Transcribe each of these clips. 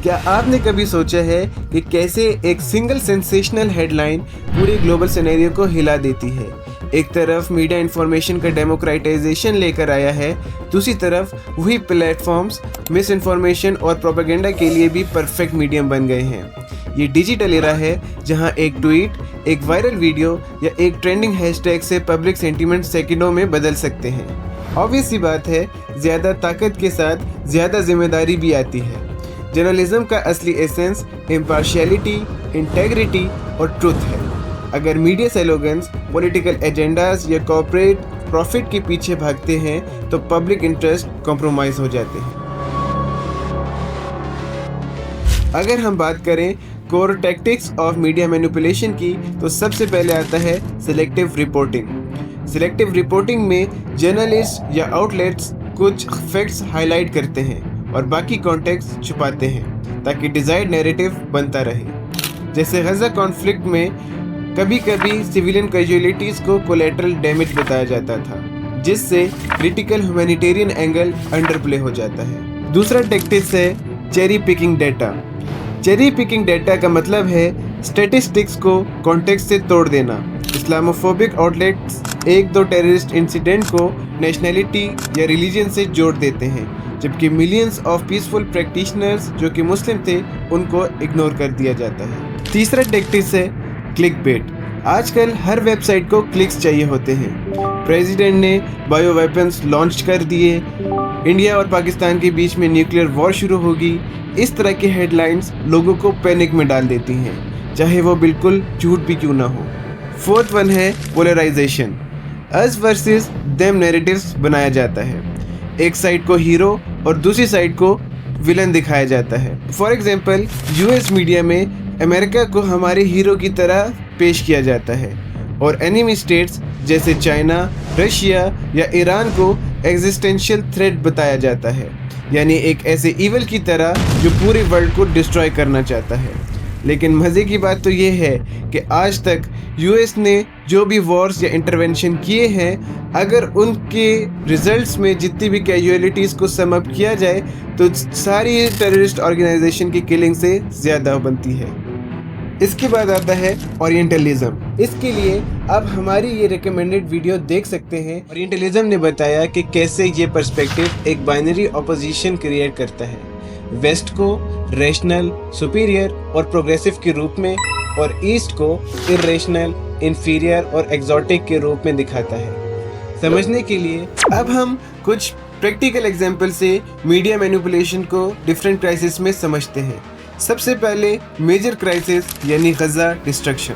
क्या आपने कभी सोचा है कि कैसे एक सिंगल सेंसेशनल हेडलाइन पूरे ग्लोबल सिनेरियो को हिला देती है? एक तरफ मीडिया इंफॉर्मेशन का डेमोक्रेटाइजेशन लेकर आया है, दूसरी तरफ वही प्लेटफॉर्म्स मिस इन्फॉर्मेशन और प्रोपेगेंडा के लिए भी परफेक्ट मीडियम बन गए हैं। ये डिजिटल एरा है जहां एक ट्वीट, एक वायरल वीडियो या एक ट्रेंडिंग हैशटैग से पब्लिक सेंटीमेंट सेकंडों में बदल सकते हैं। ऑब्वियस सी बात है, ज़्यादा ताकत के साथ ज़्यादा जिम्मेदारी भी आती है। जर्नलिज्म का असली एसेंस इम्पार्शियलिटी, इंटेग्रिटी और ट्रुथ है। अगर मीडिया स्लोगन्स, पॉलिटिकल एजेंडाज या कॉर्पोरेट प्रॉफिट के पीछे भागते हैं तो पब्लिक इंटरेस्ट कॉम्प्रोमाइज़ हो जाते हैं। अगर हम बात करें core tactics of media manipulation की, तो सबसे पहले आता है सिलेक्टिव रिपोर्टिंग। सिलेक्टिव रिपोर्टिंग में जर्नलिस्ट या आउटलेट्स कुछ फैक्ट्स हाईलाइट करते हैं और बाकी कॉन्टेक्स्ट छुपाते हैं ताकि डिजायर्ड नैरेटिव बनता रहे। जैसे गजा कॉन्फ्लिक्ट में कभी कभी सिविलियन कैजुअलिटीज़ को कोलैटरल डैमेज बताया जाता था, जिससे क्रिटिकल ह्यूमैनिटेरियन एंगल अंडरप्ले हो जाता है। दूसरा टैक्टिक्स है cherry picking data. Cherry picking data का मतलब है स्टैटिस्टिक्स को कॉन्टेक्स्ट से तोड़ देना। इस्लामोफोबिक आउटलेट्स एक दो टेररिस्ट इंसिडेंट को नेशनैलिटी या रिलीजन से जोड़ देते हैं, जबकि मिलियंस ऑफ पीसफुल प्रैक्टिशनर्स जो कि मुस्लिम थे उनको इग्नोर कर दिया जाता है। तीसरा टैक्टिक्स है क्लिकबेट। आजकल हर वेबसाइट को क्लिक्स चाहिए होते हैं। प्रेसिडेंट ने बायो वेपन्स लॉन्च कर दिए, इंडिया और पाकिस्तान के बीच में न्यूक्लियर वॉर शुरू होगी। इस तरह की हेडलाइंस लोगों को पैनिक में डाल देती हैं, चाहे वो बिल्कुल झूठ भी क्यों ना हो। फोर्थ वन है polarisation. Us versus them narratives बनाया जाता है। एक साइड को हीरो और दूसरी साइड को विलन दिखाया जाता है। फॉर एग्जाम्पल, यूएस मीडिया में अमेरिका को हमारे हीरो की तरह पेश किया जाता है और एनिमी स्टेट्स जैसे चाइना, रशिया या ईरान को एग्जिस्टेंशियल थ्रेट बताया जाता है, यानी एक ऐसे इवल की तरह जो पूरे वर्ल्ड को डिस्ट्रॉय करना चाहता है। लेकिन मज़े की बात तो ये है कि आज तक यूएस ने जो भी वॉर्स या इंटरवेंशन किए हैं, अगर उनके रिजल्ट्स में जितनी भी कैजुअलिटीज़ को सम अप किया जाए तो सारी टेररिस्ट ऑर्गेनाइजेशन की किलिंग से ज़्यादा बनती है। इसके बाद आता है ओरिएंटलिज्म। इसके लिए आप हमारी ये रिकमेंडेड वीडियो देख सकते हैं। ओरिएंटलिज्म ने बताया कि कैसे ये पर्सपेक्टिव एक बाइनरी ऑपोजिशन क्रिएट करता है, वेस्ट को रैशनल, सुपीरियर और प्रोग्रेसिव के रूप में और ईस्ट को इरेशनल, इन्फीरियर और एक्सोटिक के रूप में दिखाता है। समझने के लिए अब हम कुछ प्रैक्टिकल एग्जाम्पल से मीडिया मैनिपुलेशन को डिफरेंट क्राइसिस में समझते हैं। सबसे पहले मेजर क्राइसिस यानी गजा डिस्ट्रक्शन।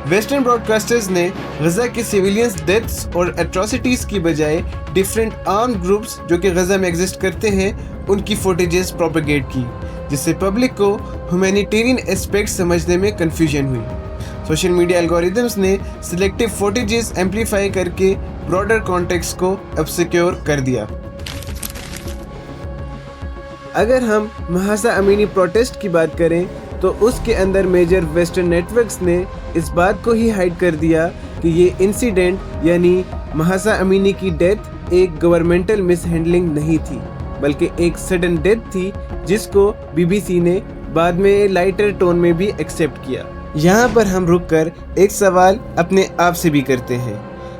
वेस्टर्न ब्रॉडकास्टर्स ने गजा के सिविलियंस डेथ्स और एट्रोसिटीज़ की बजाय डिफरेंट आर्म्ड ग्रुप्स जो कि गजा में एग्जिस्ट करते हैं उनकी फुटेजेस प्रोपेगेट की, जिससे पब्लिक को ह्यूमैनिटेरियन एस्पेक्ट समझने में कन्फ्यूजन हुई। सोशल मीडिया एल्गोरिदम्स ने सिलेक्टिव फुटेजेस एम्पलीफाई करके ब्रॉडर कॉन्टेक्स्ट को ऑब्सक्योर कर दिया। अगर हम महासा अमीनी प्रोटेस्ट की बात करें तो उसके अंदर मेजर वेस्टर्न नेटवर्क्स ने इस बात को ही हाइड कर दिया कि ये इंसिडेंट यानी महासा अमीनी की डेथ एक गवर्नमेंटल मिसहैंडलिंग नहीं थी, बल्कि एक सडन डेथ थी जिसको बीबीसी ने बाद में लाइटर टोन में भी एक्सेप्ट किया। यहाँ पर हम रुककर एक सवाल अपने आप से भी करते हैं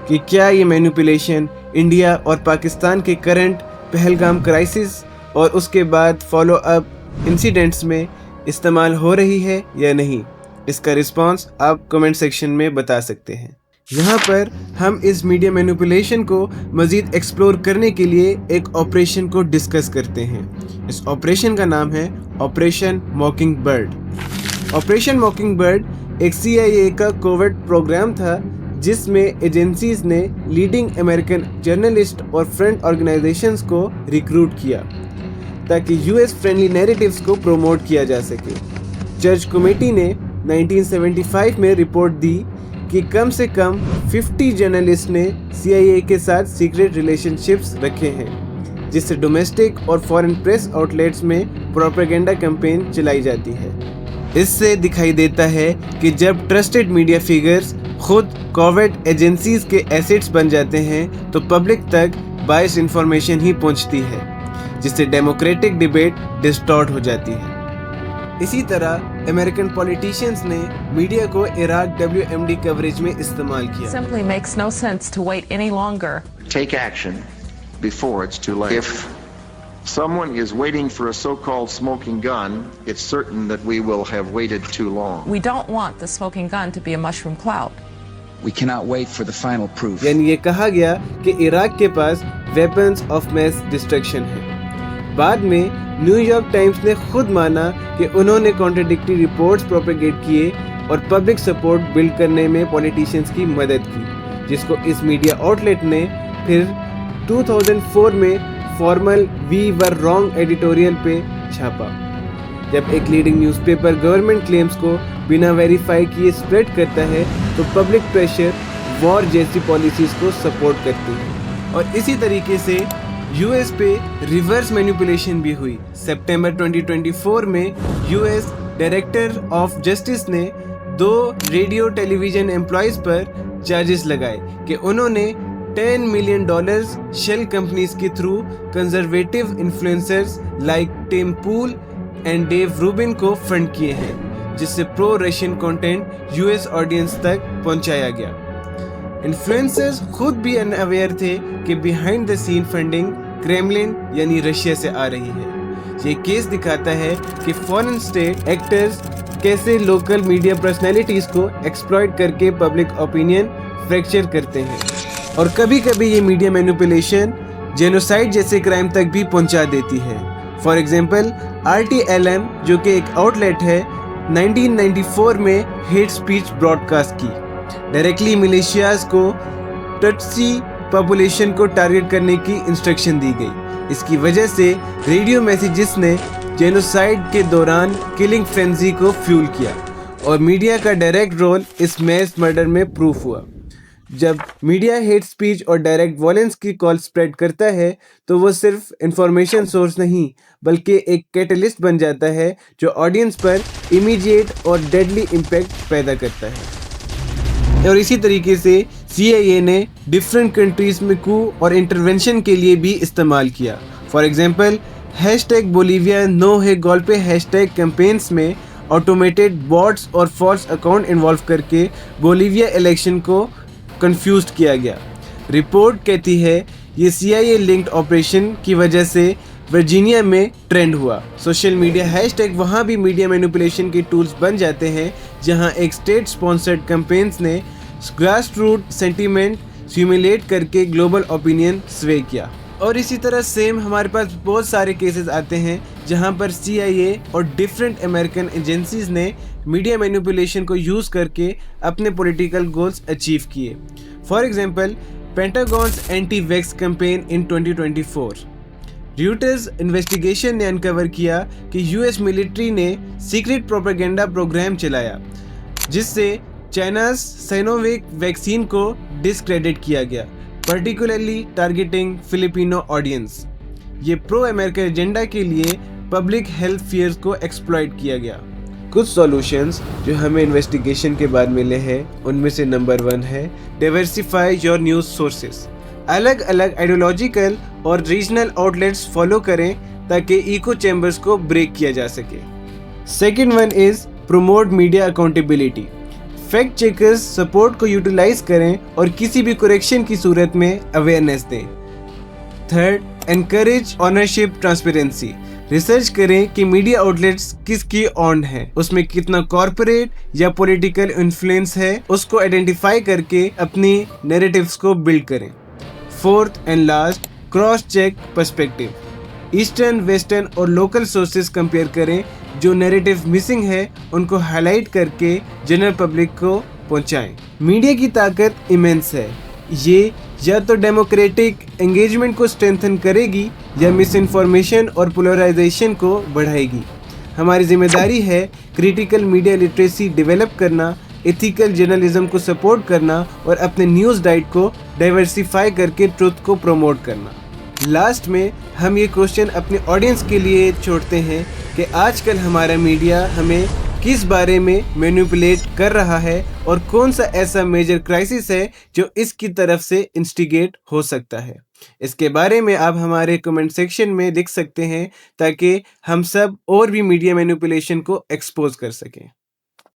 कि क्या ये मैनिपुलेशन इंडिया और पाकिस्तान के करंट पहलगाम क्राइसिस और उसके बाद फॉलो अप इंसिडेंट्स में इस्तेमाल हो रही है या नहीं? इसका रिस्पांस आप कमेंट सेक्शन में बता सकते हैं। यहाँ पर हम इस मीडिया मैनिपुलेशन को मज़ीद एक्सप्लोर करने के लिए एक ऑपरेशन को डिस्कस करते हैं। इस ऑपरेशन का नाम है ऑपरेशन मॉकिंगबर्ड। ऑपरेशन मॉकिंगबर्ड एक CIA का कोवर्ट प्रोग्राम था जिसमें एजेंसीज ने लीडिंग अमेरिकन जर्नलिस्ट और फ्रेंड ऑर्गेनाइजेशंस को रिक्रूट किया ताकि US फ्रेंडली नैरेटिव्स को प्रमोट किया जा सके। जज कमेटी ने 1975 में रिपोर्ट दी कि कम से कम 50 जर्नलिस्ट ने CIA के साथ सीक्रेट रिलेशनशिप्स रखे हैं, जिससे डोमेस्टिक और फॉरेन प्रेस आउटलेट्स में प्रोपेगेंडा कैंपेन चलाई जाती है। इससे दिखाई देता है कि जब ट्रस्टेड मीडिया फिगर्स खुद कोवर्ट एजेंसीज के एसेट्स बन जाते हैं तो पब्लिक तक बायस इंफॉर्मेशन ही पहुंचती है, जिससे डेमोक्रेटिक डिबेट डिस्टॉर्ट हो जाती है। इसी तरह अमेरिकन पॉलिटिशियंस ने मीडिया को इराक WMD कवरेज में इस्तेमाल किया। Simply makes no sense to wait any longer. Take action before it's too late. If someone is waiting for a so-called smoking gun, it's certain that we will have waited too long. We don't want the smoking gun to be a mushroom cloud. We cannot wait for the final proof. यानी ये कहा गया कि Iraq के पास weapons of mass destruction है। बाद में New York times ने खुद माना कि उन्होंने कॉन्ट्रडिक्टरी रिपोर्ट्स प्रोपेगेट किए और पब्लिक सपोर्ट बिल्ड करने में पॉलिटिशियंस की मदद की, जिसको इस मीडिया आउटलेट ने फिर 2004 में formal we were wrong editorial पे छापा। जब एक लीडिंग न्यूज़पेपर गवर्नमेंट क्लेम्स को बिना वेरीफाई किए स्प्रेड करता है तो पब्लिक प्रेशर वॉर जैसी पॉलिसीज को सपोर्ट करती है। और इसी तरीके से यूएस पे रिवर्स मैनिपुलेशन भी हुई। सितंबर 2024 में यूएस डायरेक्टर ऑफ जस्टिस ने 2 रेडियो टेलीविजन एम्प्लॉयज पर चार्जेस लगाए कि उन्होंने $10 मिलियन शेल कंपनीज के through conservative influencers like Tim Pool and Dave Rubin को फंड किए हैं, जिससे pro Russian content US audience तक पहुंचाया गया। इन्फ्लुएंसर्स खुद भी अनअवेयर थे कि behind the scene funding Kremlin यानी रशिया से आ रही है। ये केस दिखाता है कि फॉरेन स्टेट एक्टर्स कैसे लोकल मीडिया पर्सनैलिटीज को एक्सप्लॉइट करके पब्लिक ओपिनियन फ्रैक्चर करते हैं, और कभी कभी ये मीडिया मैनिपुलेशन जेनोसाइड जैसे क्राइम तक भी पहुंचा देती है। फॉर एग्जाम्पल RTLM जो कि एक आउटलेट है 1994 में हेट स्पीच ब्रॉडकास्ट की, डायरेक्टली मिलिशियाज को टट्सी पॉपुलेशन को टारगेट करने की इंस्ट्रक्शन दी गई। इसकी वजह से रेडियो मैसेजेस ने जेनोसाइड के दौरान किलिंग फ्रेंजी को फ्यूल किया और मीडिया का डायरेक्ट रोल इस मैस मर्डर में प्रूफ हुआ। जब मीडिया हेट स्पीच और डायरेक्ट वॉयलेंस की कॉल स्प्रेड करता है तो वो सिर्फ इंफॉर्मेशन सोर्स नहीं बल्कि एक कैटलिस्ट बन जाता है जो ऑडियंस पर इमीडिएट और डेडली इम्पैक्ट पैदा करता है। और इसी तरीके से CIA ने डिफरेंट कंट्रीज में कू और इंटरवेंशन के लिए भी इस्तेमाल किया। फॉर एग्जांपल #बोलीविया नो है गोल्पे हैशटैग कैंपेन्स में ऑटोमेटेड बॉट्स और फॉल्स अकाउंट इन्वॉल्व करके बोलीविया इलेक्शन को कंफ्यूज किया गया। रिपोर्ट कहती है ये CIA लिंक्ड ऑपरेशन की वजह से वर्जीनिया में ट्रेंड हुआ। सोशल मीडिया हैशटैग वहाँ भी मीडिया मैनिपुलेशन के टूल्स बन जाते हैं, जहाँ एक स्टेट स्पॉन्सर्ड कैंपेन्स ने ग्रास रूट सेंटीमेंट सिमुलेट करके ग्लोबल ओपिनियन स्वे किया। और इसी तरह सेम हमारे पास बहुत सारे केसेस आते हैं जहां पर CIA और डिफरेंट अमेरिकन एजेंसीज ने मीडिया मैनिपुलेशन को यूज़ करके अपने पॉलिटिकल गोल्स अचीव किए। For example Pentagon's anti vax campaign in 2024। Reuters investigation ने अनकवर किया कि US मिलिट्री ने सीक्रेट प्रोपेगेंडा प्रोग्राम चलाया जिससे चाइना's साइनोवैक वैक्सीन को डिस्क्रेडिट किया गया, पर्टिकुलरली टारगेटिंग फिलिपिनो ऑडियंस। ये प्रो अमेरिकन एजेंडा के लिए पब्लिक हेल्थ फियर्स को एक्सप्लॉइट किया गया। कुछ सॉल्यूशंस जो हमें इन्वेस्टिगेशन के बाद मिले हैं उनमें से नंबर 1 है डाइवर्सिफाई योर न्यूज़ सोर्सेस। अलग अलग आइडियोलॉजिकल और रीजनल आउटलेट्स फॉलो करें ताकि इको चैम्बर्स को ब्रेक किया जा सके। Second one is promote media accountability. Fact checkers support को यूटिलाइज करें और किसी भी करेक्शन की सूरत में अवेयरनेस दें। Third, encourage ownership transparency. Research करें कि मीडिया आउटलेट्स किसकी ऑन है, उसमें कितना कॉर्पोरेट या पॉलिटिकल इन्फ्लुएंस है, उसको आइडेंटिफाई करके अपनी नैरेटिव्स को बिल्ड करें। Fourth and last, cross check perspective. Eastern, western और लोकल सोर्सेज कंपेयर करें, जो नैरेटिव मिसिंग है उनको हाईलाइट करके जनरल पब्लिक को पहुंचाएं। मीडिया की ताकत इमेंस है, ये या तो डेमोक्रेटिक एंगेजमेंट को स्ट्रेंथन करेगी या मिस इन्फॉर्मेशन और पोलराइजेशन को बढ़ाएगी। हमारी जिम्मेदारी है क्रिटिकल मीडिया लिटरेसी डेवलप करना, एथिकल जर्नलिज्म को सपोर्ट करना और अपने न्यूज़ डाइट को डाइवर्सिफाई करके ट्रुथ को प्रमोट करना। लास्ट में हम ये क्वेश्चन अपने ऑडियंस के लिए छोड़ते हैं कि आजकल हमारा मीडिया हमें किस बारे में मैनिपुलेट कर रहा है और कौन सा ऐसा मेजर क्राइसिस है जो इसकी तरफ से इंस्टिगेट हो सकता है। इसके बारे में आप हमारे कमेंट सेक्शन में लिख सकते हैं ताकि हम सब और भी मीडिया मैनिपुलेशन को एक्सपोज कर सकें।